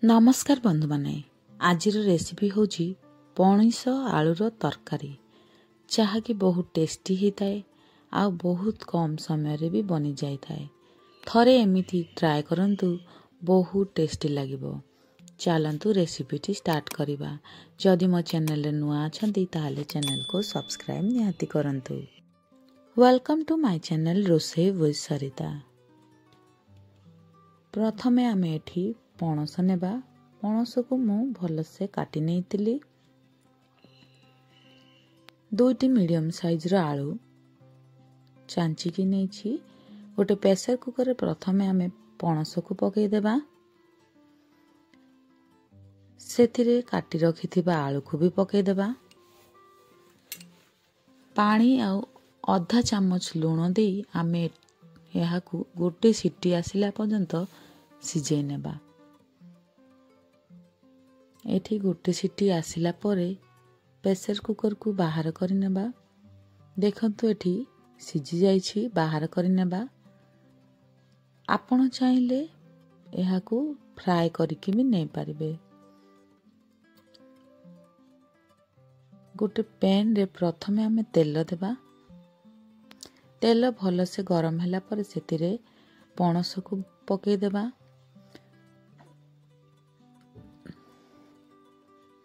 नमस्कार बंधु माने आज रेसिपी होची पणिस आलूर तरकारी जहाँकि बहुत टेस्टी होता है आ बहुत कम समय रे भी बनी जाई थाए। थरे एमिति ट्राए करंतु बहुत टेस्टी लागिबो। चलंतु रेसिपीटी स्टार्ट करिबा। जदि मो चैनल रे नुआ अछंती ताले चैनल को सब्सक्राइब निहाती करंतु। वेलकम टू माय चैनल रोसे विथ सरिता। प्रथमे आमे एठी पणस नेबा। पणस को मु भलसे काटी नेइतिली। 2टी मीडियम साइज रो आलू चांची की नेछि। गोटे प्रेशर कुकर रे प्रथमे आमे पणस को पकई देबा। सेथिरे काटी रखिथिबा आलू को भी पकई देबा। पानी आ आधा चामच लूण दे आमे याहाकू गोटे सीटी आसिला पर्यंत सिझेई नेबा। एठी गोटे सीटी आसिला परे प्रेशर कुकर को बाहर करि नेबा। देखंतु एठी सिझी जाइछि, बाहर करि नेबा। आपण चाहिले याहाकू फ्राई करिकि भी नै पारिबे। गोटे पैन रे प्रथमे आमे तेल देबा। तेल भल से गरम होला पर सेतिरे पणस को पकई देबा।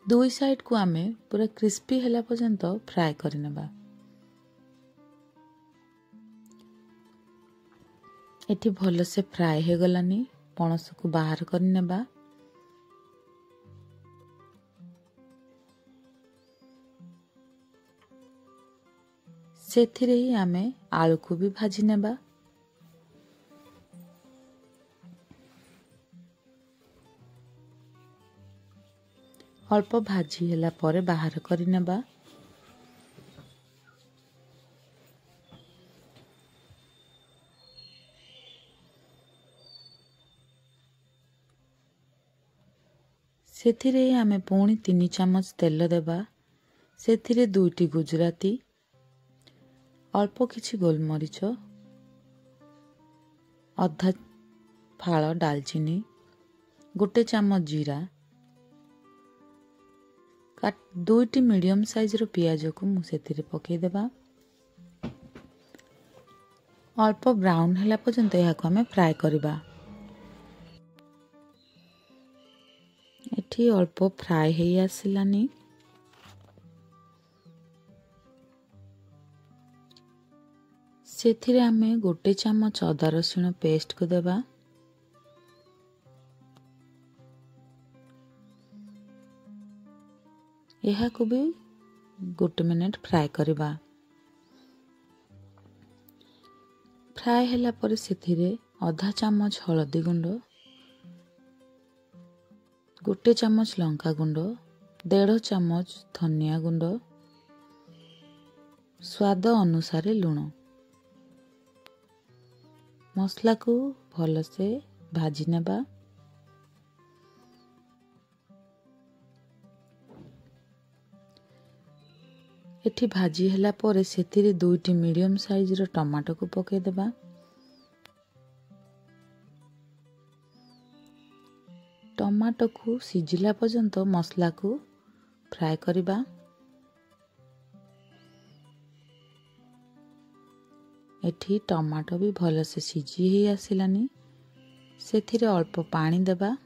दुई साइड को आमे पूरा क्रिस्पी होला पर्यंत फ्राई करि नेबा। एठी भल से फ्राई हे गलानी। पणस को बाहर करि नेबा। सेथिरे ही आमे आलू को भी भाजी नेबा। अल्प भाजी होला परे बाहर करि नेबा। सेथिरे आमे पुणी 3 चामच तेल देबा। सेथिरे 2टी गुजराती, अल्प किछि गोलमरीच, आधा फाळ डालचीनी, गोटे चामच जीरा, 2टी मीडियम साइज रो पियाज को मु सेथिरे पकई देबा। अल्प ब्राउन होला पर्यंत या को हमें फ्राई करिबा। एठी अल्प फ्राई हे आसिलानी। सेथिरे हमें गोटे चामच अदा रसुण पेस्ट को देबा। यहा को भी गोटे मिनट फ्राई करिबा। फ्राई होला पर सेथिरे आधा चामच हळदी गुंड, गोटे चामच लंका गुंड, 1.5 चामच धनिया गुंड, स्वाद अनुसार लूण। मसला को भल से भाजी नेबा। एठी भाजी होला परे सेथिरे 2टी मीडियम साइज रो टमाटो को पकई देबा। टमाटो को सिझिला पर्यंत मसला को फ्राई करिबा। एठी टमाटो भी भल से सिझी हे आसिलानी। सेथिरे अल्प पानी देबा।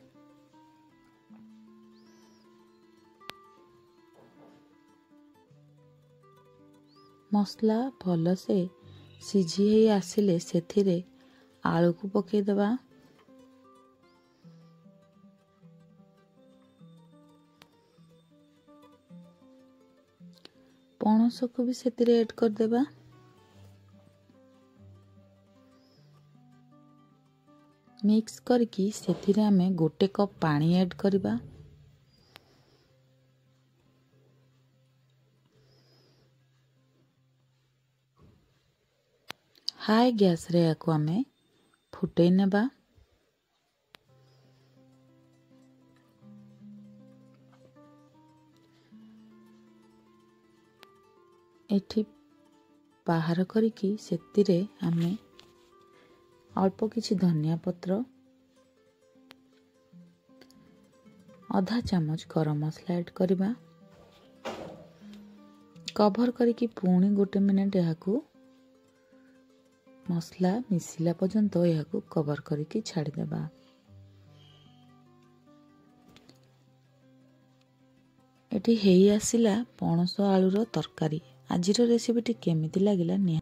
मसला भल से सिझी हे आसिले सेथिरे आलू को पकई देबा। पणस को भी सेथिरे ऐड कर देबा। मिक्स करके सेथिरे हमें गोटे कप पानी ऐड करिबा। हाई गैस रे याको हमें फुटई नेबा। एठी बाहर करके सेतिरे हमें अल्प किछि धनिया पत्र, ଅଧା ଚାମଚ ଗରମ ମସଲା ଆଡ୍ କରିବା। କଭର କରିକି ପୁଣି 1 ମିନିଟ୍ ଏହାକୁ ମସଲା ମିଶିଲା ପର୍ଯ୍ୟନ୍ତ ଏହାକୁ କଭର କରିକି ଛାଡ଼ିଦେବା। ଏଠି ହେଇ ଆସିଲା ପଣସ ଆଳୁର ତରକାରୀ। ଆଜିର ରେସିପିଟି କେମିତି ଲାଗିଲା ନିହାତି